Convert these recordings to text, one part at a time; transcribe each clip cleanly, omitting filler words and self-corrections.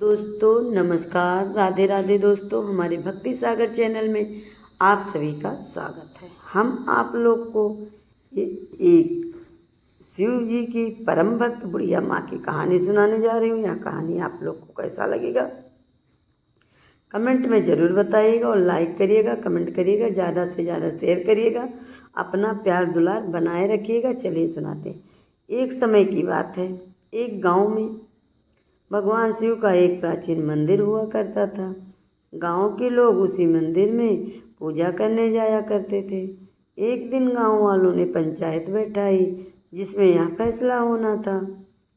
दोस्तों नमस्कार, राधे राधे। दोस्तों हमारे भक्ति सागर चैनल में आप सभी का स्वागत है। हम आप लोग को एक शिव जी की परम भक्त बुढ़िया माँ की कहानी सुनाने जा रही हूँ। यह कहानी आप लोग को कैसा लगेगा कमेंट में ज़रूर बताइएगा और लाइक करिएगा, कमेंट करिएगा, ज़्यादा से ज़्यादा शेयर करिएगा, अपना प्यार दुलार बनाए रखिएगा। चलिए सुनाते हैं। एक समय की बात है, एक गांव में भगवान शिव का एक प्राचीन मंदिर हुआ करता था। गांव के लोग उसी मंदिर में पूजा करने जाया करते थे। एक दिन गांव वालों ने पंचायत बैठाई जिसमें यह फैसला होना था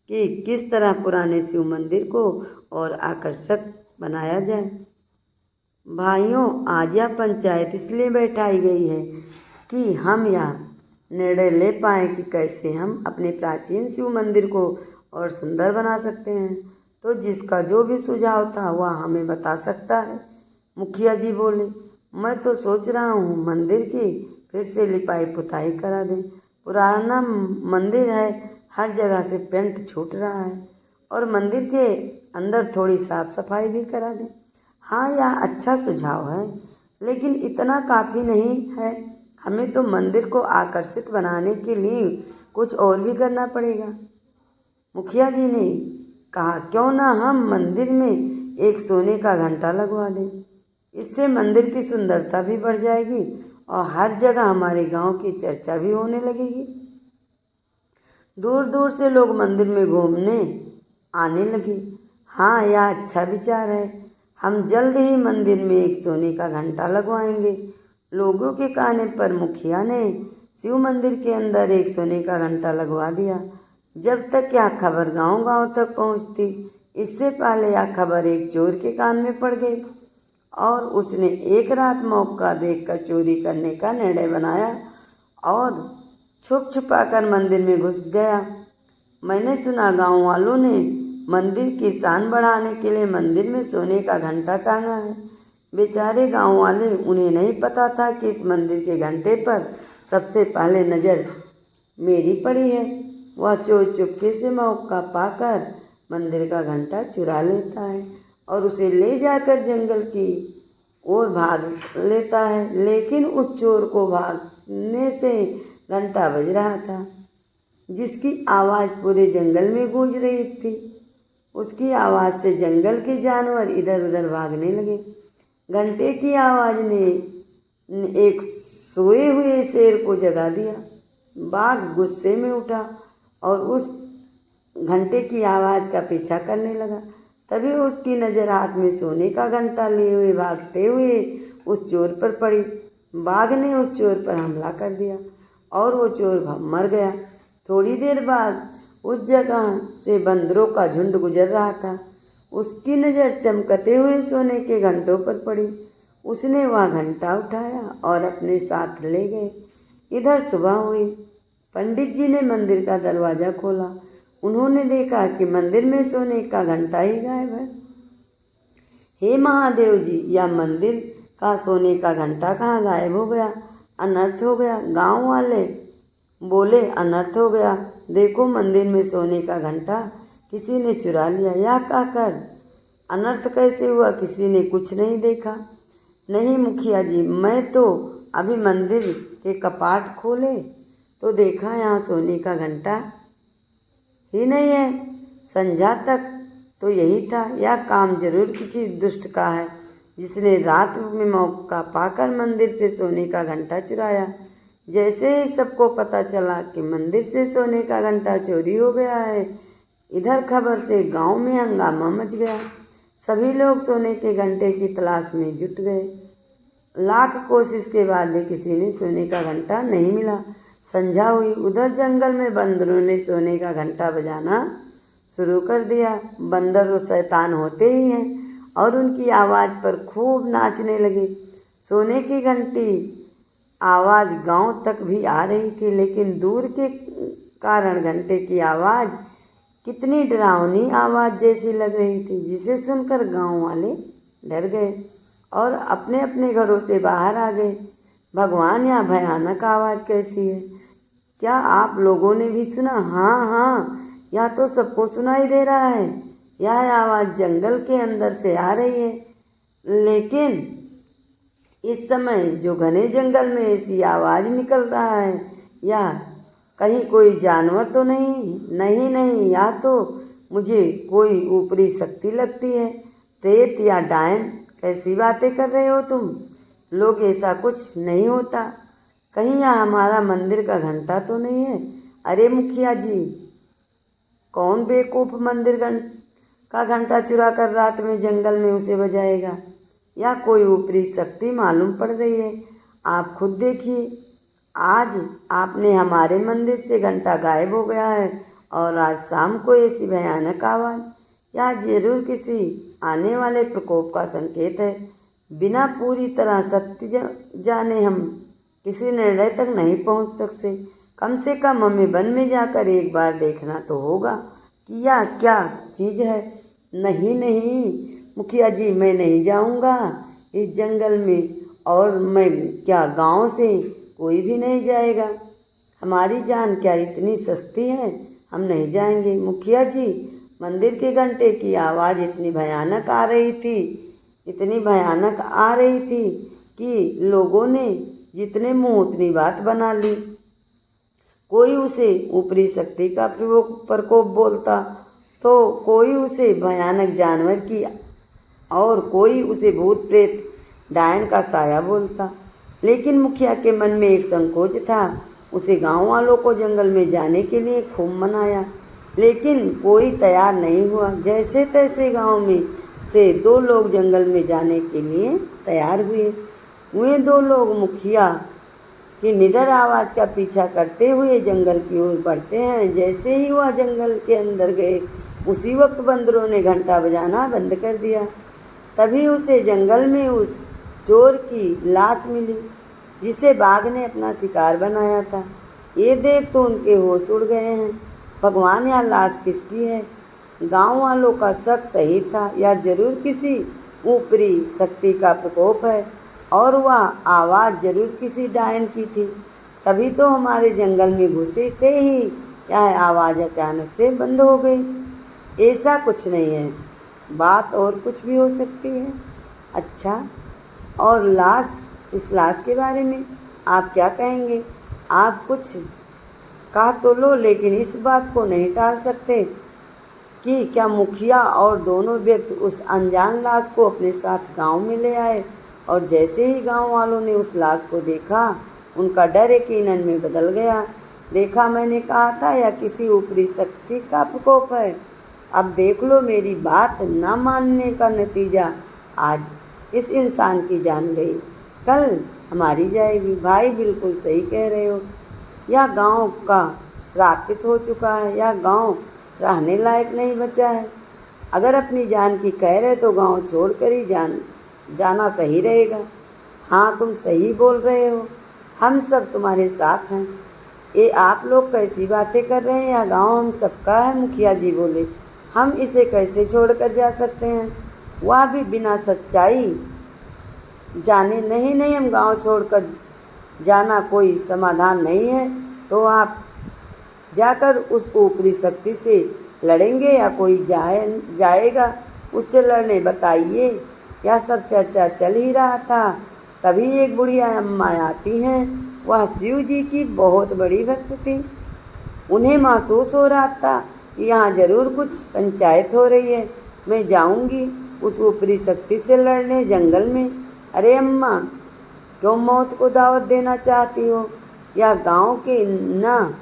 कि किस तरह पुराने शिव मंदिर को और आकर्षक बनाया जाए। भाइयों, आज यह पंचायत इसलिए बैठाई गई है कि हम यह निर्णय ले पाएँ कि कैसे हम अपने प्राचीन शिव मंदिर को और सुंदर बना सकते हैं। तो जिसका जो भी सुझाव था वह हमें बता सकता है। मुखिया जी बोले, मैं तो सोच रहा हूँ मंदिर की फिर से लिपाई पुताई करा दें। पुराना मंदिर है, हर जगह से पेंट छूट रहा है और मंदिर के अंदर थोड़ी साफ सफाई भी करा दें। हाँ, यह अच्छा सुझाव है, लेकिन इतना काफ़ी नहीं है। हमें तो मंदिर को आकर्षित बनाने के लिए कुछ और भी करना पड़ेगा। मुखिया जी ने कहा, क्यों ना हम मंदिर में एक सोने का घंटा लगवा दें। इससे मंदिर की सुंदरता भी बढ़ जाएगी और हर जगह हमारे गांव की चर्चा भी होने लगेगी। दूर दूर से लोग मंदिर में घूमने आने लगे। हाँ, यह अच्छा विचार है। हम जल्द ही मंदिर में एक सोने का घंटा लगवाएंगे। लोगों के कहने पर मुखिया ने शिव मंदिर के अंदर एक सोने का घंटा लगवा दिया। जब तक यह खबर गांव गांव तक पहुंचती, इससे पहले यह खबर एक चोर के कान में पड़ गई और उसने एक रात मौका देखकर चोरी करने का निर्णय बनाया और छुप छुपा कर मंदिर में घुस गया। मैंने सुना गांव वालों ने मंदिर की शान बढ़ाने के लिए मंदिर में सोने का घंटा टांगा है। बेचारे गांव वाले, उन्हें नहीं पता था कि इस मंदिर के घंटे पर सबसे पहले नज़र मेरी पड़ी है। वह चोर चुपके से मौका पाकर मंदिर का घंटा चुरा लेता है और उसे ले जाकर जंगल की ओर भाग लेता है। लेकिन उस चोर को भागने से घंटा बज रहा था, जिसकी आवाज़ पूरे जंगल में गूंज रही थी। उसकी आवाज़ से जंगल के जानवर इधर उधर भागने लगे। घंटे की आवाज़ ने एक सोए हुए शेर को जगा दिया। बाघ गुस्से में उठा और उस घंटे की आवाज़ का पीछा करने लगा। तभी उसकी नज़र हाथ में सोने का घंटा लिए हुए भागते हुए उस चोर पर पड़ी। बाघ ने उस चोर पर हमला कर दिया और वो चोर मर गया। थोड़ी देर बाद उस जगह से बंदरों का झुंड गुजर रहा था। उसकी नज़र चमकते हुए सोने के घंटों पर पड़ी। उसने वह घंटा उठाया और अपने साथ ले गए। इधर सुबह हुई। पंडित जी ने मंदिर का दरवाज़ा खोला। उन्होंने देखा कि मंदिर में सोने का घंटा ही गायब है। हे महादेव जी, यह मंदिर का सोने का घंटा कहाँ गायब हो गया? अनर्थ हो गया। गांव वाले बोले, अनर्थ हो गया, देखो मंदिर में सोने का घंटा किसी ने चुरा लिया। यह कहकर अनर्थ कैसे हुआ? किसी ने कुछ नहीं देखा। नहीं मुखिया जी, मैं तो अभी मंदिर के कपाट खोले तो देखा यहाँ सोने का घंटा ही नहीं है। संध्या तक तो यही था। यह काम जरूर किसी दुष्ट का है जिसने रात में मौका पाकर मंदिर से सोने का घंटा चुराया। जैसे ही सबको पता चला कि मंदिर से सोने का घंटा चोरी हो गया है, इधर खबर से गांव में हंगामा मच गया। सभी लोग सोने के घंटे की तलाश में जुट गए। लाख कोशिश के बाद भी किसी ने सोने का घंटा नहीं मिला। संध्या हुई। उधर जंगल में बंदरों ने सोने का घंटा बजाना शुरू कर दिया। बंदर तो शैतान होते ही हैं और उनकी आवाज़ पर खूब नाचने लगे। सोने की घंटी आवाज़ गांव तक भी आ रही थी, लेकिन दूर के कारण घंटे की आवाज़ कितनी डरावनी आवाज़ जैसी लग रही थी, जिसे सुनकर गांव वाले डर गए और अपने अपने घरों से बाहर आ गए। भगवान, यह भयानक आवाज़ कैसी है? क्या आप लोगों ने भी सुना? हाँ हाँ, यह तो सबको सुनाई दे रहा है। यह आवाज़ जंगल के अंदर से आ रही है, लेकिन इस समय जो घने जंगल में ऐसी आवाज़ निकल रहा है, या कहीं कोई जानवर तो नहीं? नहीं नहीं, यह तो मुझे कोई ऊपरी शक्ति लगती है। प्रेत या डायन, कैसी बातें कर रहे हो तुम लोग? ऐसा कुछ नहीं होता। कहीं यह हमारा मंदिर का घंटा तो नहीं है? अरे मुखिया जी, कौन बेवकूफ़ मंदिर का घंटा चुरा कर रात में जंगल में उसे बजाएगा? या कोई ऊपरी शक्ति मालूम पड़ रही है। आप खुद देखिए, आज आपने हमारे मंदिर से घंटा गायब हो गया है, और आज शाम को ऐसी भयानक आवाज़, यह जरूर किसी आने वाले प्रकोप का संकेत है। बिना पूरी तरह सत्य जाने हम किसी निर्णय तक नहीं पहुंच सकते। कम से कम हमें वन में जाकर एक बार देखना तो होगा कि यह क्या चीज़ है। नहीं नहीं मुखिया जी, मैं नहीं जाऊंगा इस जंगल में, और मैं क्या, गांव से कोई भी नहीं जाएगा। हमारी जान क्या इतनी सस्ती है? हम नहीं जाएंगे। मुखिया जी, मंदिर के घंटे की आवाज़ इतनी भयानक आ रही थी, इतनी भयानक आ रही थी कि लोगों ने जितने मुँह उतनी बात बना ली। कोई उसे ऊपरी शक्ति का प्रकोप बोलता, तो कोई उसे भयानक जानवर की, और कोई उसे भूत प्रेत डायन का साया बोलता। लेकिन मुखिया के मन में एक संकोच था। उसे गांव वालों को जंगल में जाने के लिए खूब मनाया, लेकिन कोई तैयार नहीं हुआ। जैसे तैसे गांव में से दो लोग जंगल में जाने के लिए तैयार हुए। वे दो लोग मुखिया की निडर आवाज़ का पीछा करते हुए जंगल की ओर बढ़ते हैं। जैसे ही वह जंगल के अंदर गए, उसी वक्त बंदरों ने घंटा बजाना बंद कर दिया। तभी उसे जंगल में उस चोर की लाश मिली जिसे बाघ ने अपना शिकार बनाया था। ये देख तो उनके होश उड़ गए हैं। भगवान, यह लाश किसकी है? गांव वालों का शक सही था, यह जरूर किसी ऊपरी शक्ति का प्रकोप है, और वह आवाज़ जरूर किसी डायन की थी। तभी तो हमारे जंगल में घुसते ही यह आवाज़ अचानक से बंद हो गई। ऐसा कुछ नहीं है, बात और कुछ भी हो सकती है। अच्छा, और लाश, इस लाश के बारे में आप क्या कहेंगे? आप कुछ कहा तो लो, लेकिन इस बात को नहीं टाल सकते कि क्या मुखिया और दोनों व्यक्ति उस अनजान लाश को अपने साथ गांव में ले आए, और जैसे ही गांव वालों ने उस लाश को देखा, उनका डर यकीनन में बदल गया। देखा, मैंने कहा था यह किसी ऊपरी शक्ति का प्रकोप है। अब देख लो, मेरी बात न मानने का नतीजा आज इस इंसान की जान गई, कल हमारी जाएगी। भाई बिल्कुल सही कह रहे हो, यह गांव का श्रापित हो चुका है। यह गांव रहने लायक नहीं बचा है। अगर अपनी जान की कह रहे तो गांव छोड़कर ही जाना सही रहेगा। हाँ, तुम सही बोल रहे हो, हम सब तुम्हारे साथ हैं। ये आप लोग कैसी बातें कर रहे हैं? यह गांव हम सबका है। मुखिया जी बोले, हम इसे कैसे छोड़कर जा सकते हैं, वह भी बिना सच्चाई जाने? नहीं नहीं, हम गांव छोड़कर जाना कोई समाधान नहीं है। तो आप जाकर उस ऊपरी शक्ति से लड़ेंगे या कोई जाएगा उससे लड़ने? बताइए। यह सब चर्चा चल ही रहा था, तभी एक बुढ़िया अम्मा आती हैं। वह शिव जी की बहुत बड़ी भक्त थी। उन्हें महसूस हो रहा था कि यहाँ जरूर कुछ पंचायत हो रही है। मैं जाऊँगी उस ऊपरी शक्ति से लड़ने जंगल में। अरे अम्मा, क्यों मौत को दावत देना चाहती हो? यह गांव के ना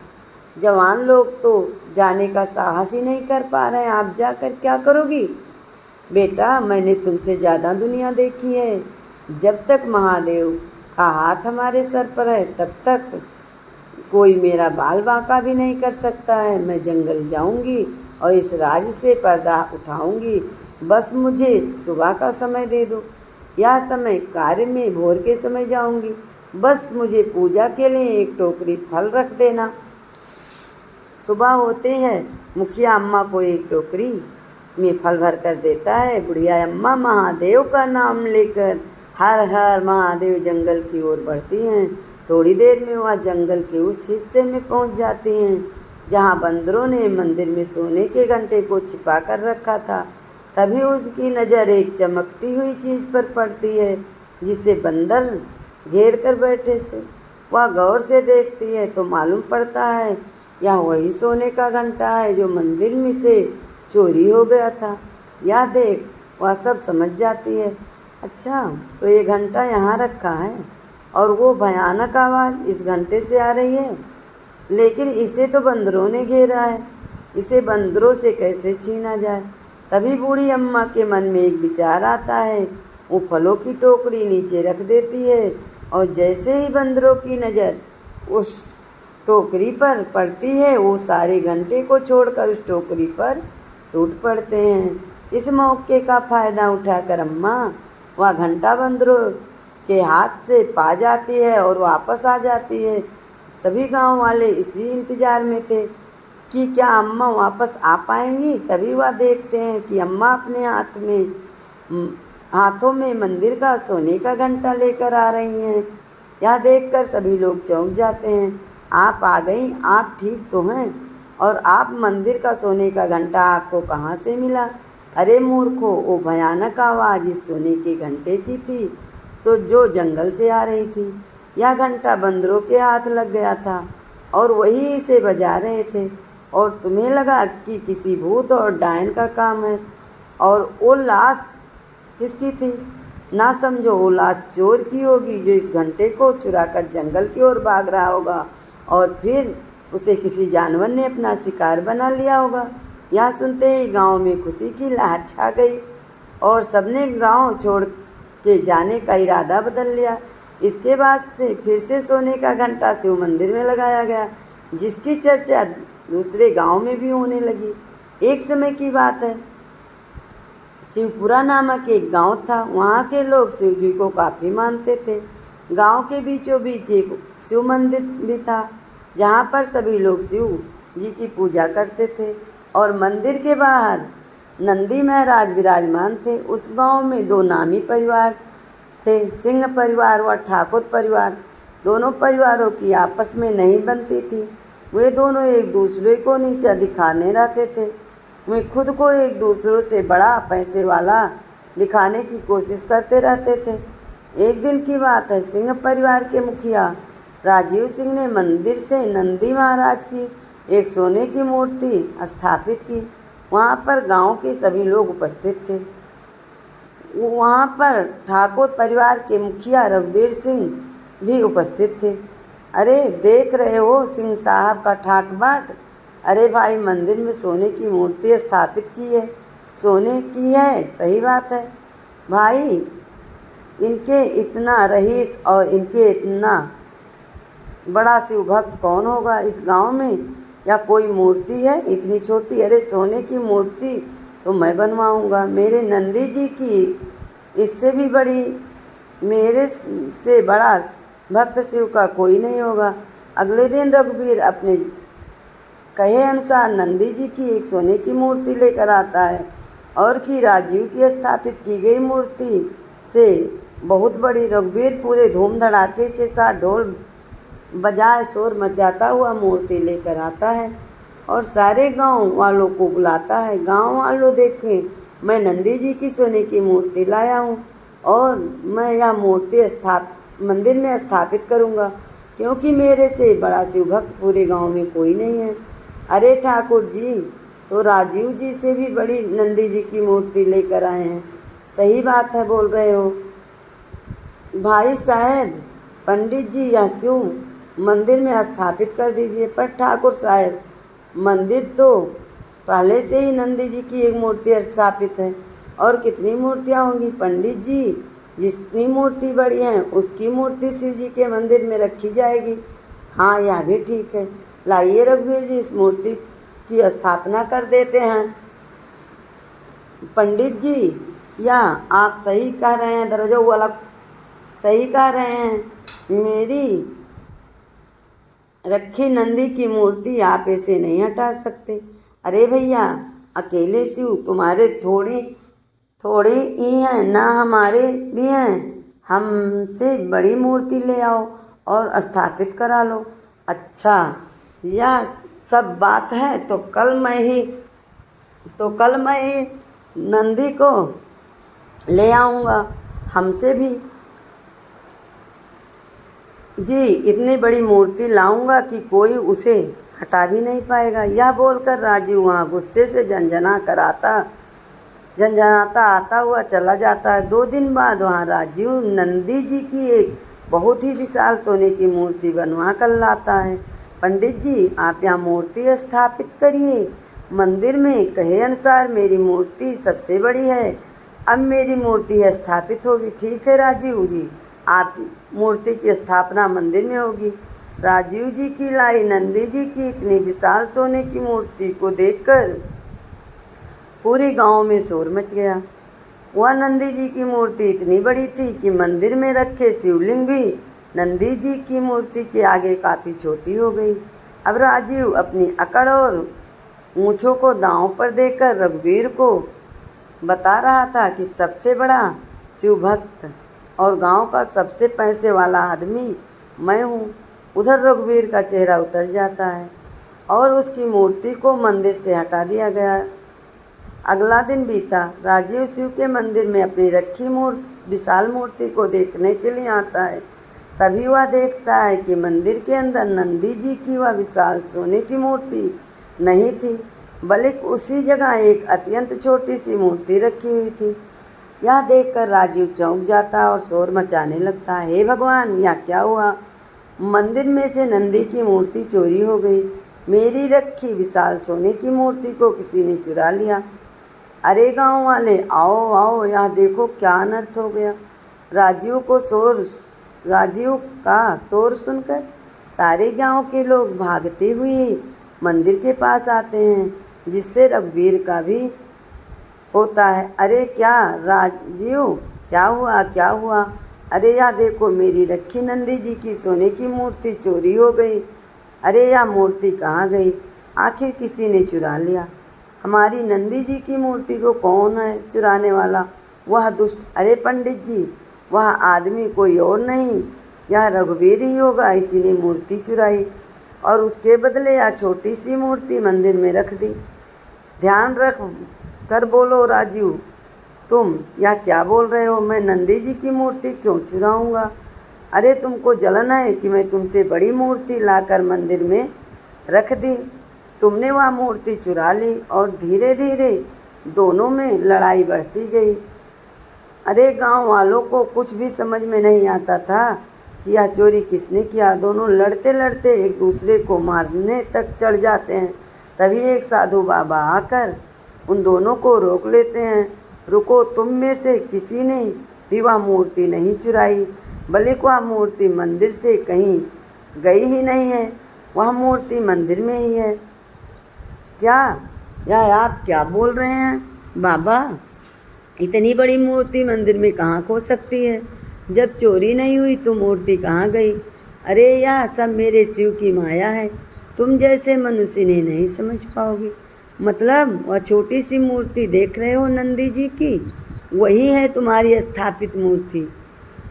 जवान लोग तो जाने का साहस ही नहीं कर पा रहे हैं, आप जाकर क्या करोगी? बेटा, मैंने तुमसे ज़्यादा दुनिया देखी है। जब तक महादेव का हाथ हमारे सर पर है, तब तक कोई मेरा बाल बांका भी नहीं कर सकता है। मैं जंगल जाऊंगी और इस राज से पर्दा उठाऊंगी। बस मुझे सुबह का समय दे दो। यह समय कार्य में भोर के समय जाऊंगी। बस मुझे पूजा के लिए एक टोकरी फल रख देना। सुबह होते हैं मुखिया अम्मा को एक टोकरी में फल भर कर देता है। बुढ़िया अम्मा महादेव का नाम लेकर हर हर महादेव जंगल की ओर बढ़ती हैं। थोड़ी देर में वह जंगल के उस हिस्से में पहुंच जाती हैं जहाँ बंदरों ने मंदिर में सोने के घंटे को छिपा कर रखा था। तभी उसकी नज़र एक चमकती हुई चीज़ पर पड़ती है जिसे बंदर घेर कर बैठे से। वह गौर से देखती है तो मालूम पड़ता है यह वही सोने का घंटा है जो मंदिर में से चोरी हो गया था। यह देख वह सब समझ जाती है। अच्छा, तो ये घंटा यहाँ रखा है और वो भयानक आवाज़ इस घंटे से आ रही है, लेकिन इसे तो बंदरों ने घेरा है। इसे बंदरों से कैसे छीना जाए। तभी बूढ़ी अम्मा के मन में एक विचार आता है। वो फलों की टोकरी नीचे रख देती है और जैसे ही बंदरों की नज़र उस टोकरी पर पड़ती है वो सारे घंटे को छोड़कर उस टोकरी पर टूट पड़ते हैं। इस मौके का फ़ायदा उठाकर अम्मा वह घंटा बंदरों के हाथ से पा जाती है और वापस आ जाती है। सभी गांव वाले इसी इंतज़ार में थे कि क्या अम्मा वापस आ पाएंगी। तभी वह देखते हैं कि अम्मा अपने हाथों में मंदिर का सोने का घंटा लेकर आ रही हैं। यह देखकर सभी लोग चौंक जाते हैं। आप आ गई, आप ठीक तो हैं? और आप मंदिर का सोने का घंटा आपको कहाँ से मिला? अरे मूर्खो, वो भयानक आवाज़ इस सोने के घंटे की थी तो जो जंगल से आ रही थी। यह घंटा बंदरों के हाथ लग गया था और वही इसे बजा रहे थे और तुम्हें लगा कि किसी भूत और डायन का काम है। और वो लाश किसकी थी? ना समझो, वो लाश चोर की होगी जो इस घंटे को चुराकर जंगल की ओर भाग रहा होगा और फिर उसे किसी जानवर ने अपना शिकार बना लिया होगा। यह सुनते ही गांव में खुशी की लहर छा गई और सबने गांव छोड़ के जाने का इरादा बदल लिया। इसके बाद से फिर से सोने का घंटा शिव मंदिर में लगाया गया, जिसकी चर्चा दूसरे गांव में भी होने लगी। एक समय की बात है, शिवपुरा नामक एक गांव था। वहाँ के लोग शिव जी को काफ़ी मानते थे। गांव के बीचों बीच एक शिव मंदिर भी था जहाँ पर सभी लोग शिव जी की पूजा करते थे और मंदिर के बाहर नंदी महाराज विराजमान थे। उस गांव में दो नामी परिवार थे, सिंह परिवार व ठाकुर परिवार। दोनों परिवारों की आपस में नहीं बनती थी। वे दोनों एक दूसरे को नीचा दिखाने रहते थे। वे खुद को एक दूसरों से बड़ा, पैसे वाला दिखाने की कोशिश करते रहते थे। एक दिन की बात है, सिंह परिवार के मुखिया राजीव सिंह ने मंदिर से नंदी महाराज की एक सोने की मूर्ति स्थापित की। वहाँ पर गांव के सभी लोग उपस्थित थे। वहाँ पर ठाकुर परिवार के मुखिया रघुवीर सिंह भी उपस्थित थे। अरे देख रहे हो सिंह साहब का ठाट बाट। अरे भाई, मंदिर में सोने की मूर्ति स्थापित की है। सोने की है, सही बात है भाई। इनके इतना रईस और इनके इतना बड़ा शिव भक्त कौन होगा इस गांव में? या कोई मूर्ति है इतनी छोटी? अरे सोने की मूर्ति तो मैं बनवाऊंगा। मेरे नंदी जी की इससे भी बड़ी, मेरे से बड़ा भक्त शिव का कोई नहीं होगा। अगले दिन रघुवीर अपने कहे अनुसार नंदी जी की एक सोने की मूर्ति लेकर आता है और कि राजीव की स्थापित की गई मूर्ति से बहुत बड़ी। रघुवीर पूरे धूम धड़ाके के साथ ढोल बजाए शोर मचाता हुआ मूर्ति लेकर आता है और सारे गांव वालों को बुलाता है। गांव वालों, देखें, मैं नंदी जी की सोने की मूर्ति लाया हूँ और मैं यह मूर्ति मंदिर में स्थापित करूँगा क्योंकि मेरे से बड़ा शिव भक्त पूरे गांव में कोई नहीं है। अरे ठाकुर जी तो राजीव जी से भी बड़ी नंदी जी की मूर्ति लेकर आए हैं। सही बात है, बोल रहे हो भाई साहब। पंडित जी, यह शिव मंदिर में स्थापित कर दीजिए। पर ठाकुर साहब, मंदिर तो पहले से ही नंदी जी की एक मूर्ति स्थापित है और कितनी मूर्तियाँ होंगी? पंडित जी, जितनी मूर्ति बड़ी है उसकी मूर्ति शिव जी के मंदिर में रखी जाएगी। हाँ, यह भी ठीक है। लाइए रघुवीर जी, इस मूर्ति की स्थापना कर देते हैं। पंडित जी, या आप सही कह रहे हैं, दरजो वाला सही कह रहे हैं। मेरी रखी नंदी की मूर्ति आप ऐसे नहीं हटा सकते। अरे भैया, अकेले शिव तुम्हारे थोड़े ही हैं ना, हमारे भी हैं। हमसे बड़ी मूर्ति ले आओ और स्थापित करा लो। अच्छा, यह सब बात है तो कल मैं ही नंदी को ले आऊँगा हमसे भी जी, इतनी बड़ी मूर्ति लाऊंगा कि कोई उसे हटा भी नहीं पाएगा। यह बोलकर राजीव वहाँ गुस्से से झंझनाता आता हुआ चला जाता है। 2 दिन बाद वहाँ राजीव नंदी जी की एक बहुत ही विशाल सोने की मूर्ति बनवा कर लाता है। पंडित जी, आप यहाँ मूर्ति स्थापित करिए। मंदिर में कहे अनुसार मेरी मूर्ति सबसे बड़ी है। अब मेरी मूर्ति स्थापित होगी। ठीक है राजीव जी, आप मूर्ति की स्थापना मंदिर में होगी। राजीव जी की लाई नंदी जी की इतनी विशाल सोने की मूर्ति को देखकर पूरे गांव में शोर मच गया। वह नंदी जी की मूर्ति इतनी बड़ी थी कि मंदिर में रखे शिवलिंग भी नंदी जी की मूर्ति के आगे काफ़ी छोटी हो गई। अब राजीव अपनी अकड़ और मूँछों को दांव पर देकर रघुवीर को बता रहा था कि सबसे बड़ा शिव भक्त और गांव का सबसे पैसे वाला आदमी मैं हूँ। उधर रघुवीर का चेहरा उतर जाता है और उसकी मूर्ति को मंदिर से हटा दिया गया। अगला दिन बीता। राजीव शिव के मंदिर में अपनी रखी विशाल मूर्ति को देखने के लिए आता है। तभी वह देखता है कि मंदिर के अंदर नंदी जी की वह विशाल सोने की मूर्ति नहीं थी, बल्कि उसी जगह एक अत्यंत छोटी सी मूर्ति रखी हुई थी। यह देखकर राजीव चौंक जाता और शोर मचाने लगता है, हे भगवान, यह क्या हुआ? मंदिर में से नंदी की मूर्ति चोरी हो गई। मेरी रखी विशाल सोने की मूर्ति को किसी ने चुरा लिया। अरे गांव वाले, आओ आओ, यह देखो क्या अनर्थ हो गया। राजीव का शोर सुनकर सारे गांव के लोग भागते हुए मंदिर के पास आते हैं, जिससे रघुवीर का भी होता है। अरे क्या राजीव, क्या हुआ? अरे यह देखो, मेरी रखी नंदी जी की सोने की मूर्ति चोरी हो गई। अरे यह मूर्ति कहाँ गई? आखिर किसी ने चुरा लिया। हमारी नंदी जी की मूर्ति को कौन है चुराने वाला? वह दुष्ट। अरे पंडित जी, वह आदमी कोई और नहीं, यह रघुवीर ही होगा। इसी ने मूर्ति चुराई और उसके बदले यह छोटी सी मूर्ति मंदिर में रख दी। ध्यान रख कर बोलो राजीव, तुम यह क्या बोल रहे हो? मैं नंदी जी की मूर्ति क्यों चुराऊंगा? अरे तुमको जलन है कि मैं तुमसे बड़ी मूर्ति लाकर मंदिर में रख दी। तुमने वह मूर्ति चुरा ली और धीरे धीरे दोनों में लड़ाई बढ़ती गई। अरे गांव वालों को कुछ भी समझ में नहीं आता था कि यह चोरी किसने किया। दोनों लड़ते लड़ते एक दूसरे को मारने तक चढ़ जाते हैं। तभी एक साधु बाबा आकर उन दोनों को रोक लेते हैं। रुको, तुम में से किसी ने भी वह मूर्ति नहीं चुराई, बल्कि वह मूर्ति मंदिर से कहीं गई ही नहीं है, वह मूर्ति मंदिर में ही है। क्या यह आप क्या बोल रहे हैं बाबा? इतनी बड़ी मूर्ति मंदिर में कहाँ खो सकती है? जब चोरी नहीं हुई तो मूर्ति कहाँ गई? अरे यह सब मेरे शिव की माया है, तुम जैसे मनुष्य इन्हें नहीं समझ पाओगे। मतलब वह छोटी सी मूर्ति देख रहे हो नंदी जी की, वही है तुम्हारी स्थापित मूर्ति।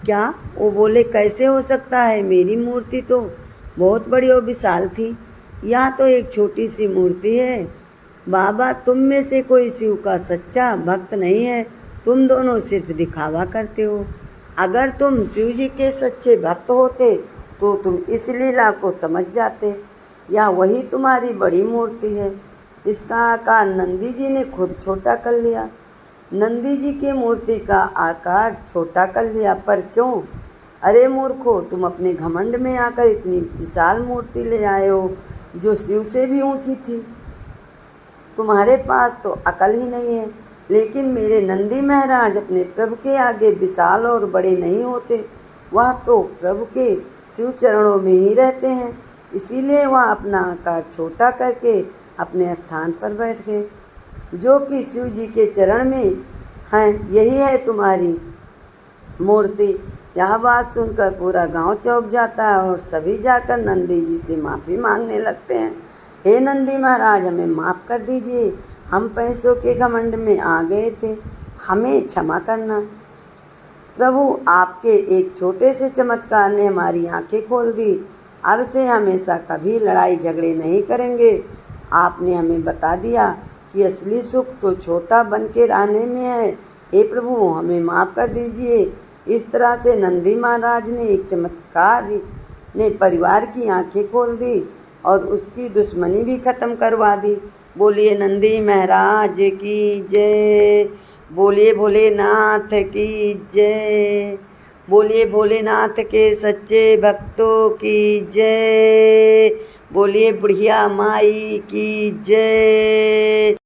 क्या? वो बोले, कैसे हो सकता है? मेरी मूर्ति तो बहुत बड़ी और विशाल थी, यह तो एक छोटी सी मूर्ति है। बाबा, तुम में से कोई शिव का सच्चा भक्त नहीं है, तुम दोनों सिर्फ दिखावा करते हो। अगर तुम शिव जी के सच्चे भक्त होते तो तुम इस लीला को समझ जाते। यह वही तुम्हारी बड़ी मूर्ति है। इसका आकार नंदी जी ने खुद छोटा कर लिया। नंदी जी की मूर्ति का आकार छोटा कर लिया, पर क्यों? अरे मूर्खो, तुम अपने घमंड में आकर इतनी विशाल मूर्ति ले आए हो जो शिव से भी ऊंची थी। तुम्हारे पास तो अकल ही नहीं है। लेकिन मेरे नंदी महाराज अपने प्रभु के आगे विशाल और बड़े नहीं होते, वह तो प्रभु के शिव चरणों में ही रहते हैं। इसीलिए वह अपना आकार छोटा करके अपने स्थान पर बैठ गए, जो कि शिव जी के चरण में हैं। यही है तुम्हारी मूर्ति। यह बात सुनकर पूरा गांव चौंक जाता है और सभी जाकर नंदी जी से माफ़ी मांगने लगते हैं। हे नंदी महाराज, हमें माफ़ कर दीजिए, हम पैसों के घमंड में आ गए थे, हमें क्षमा करना। प्रभु, आपके एक छोटे से चमत्कार ने हमारी आंखें खोल दी अब से हमेशा कभी लड़ाई झगड़े नहीं करेंगे। आपने हमें बता दिया कि असली सुख तो छोटा बन के रहने में है। हे प्रभु, हमें माफ़ कर दीजिए। इस तरह से नंदी महाराज ने एक चमत्कार ने परिवार की आंखें खोल दी और उसकी दुश्मनी भी खत्म करवा दी। बोलिए नंदी महाराज की जय। बोलिए भोलेनाथ की जय। बोलिए भोलेनाथ के सच्चे भक्तों की जय। बोलिए बुढ़िया माई की जय।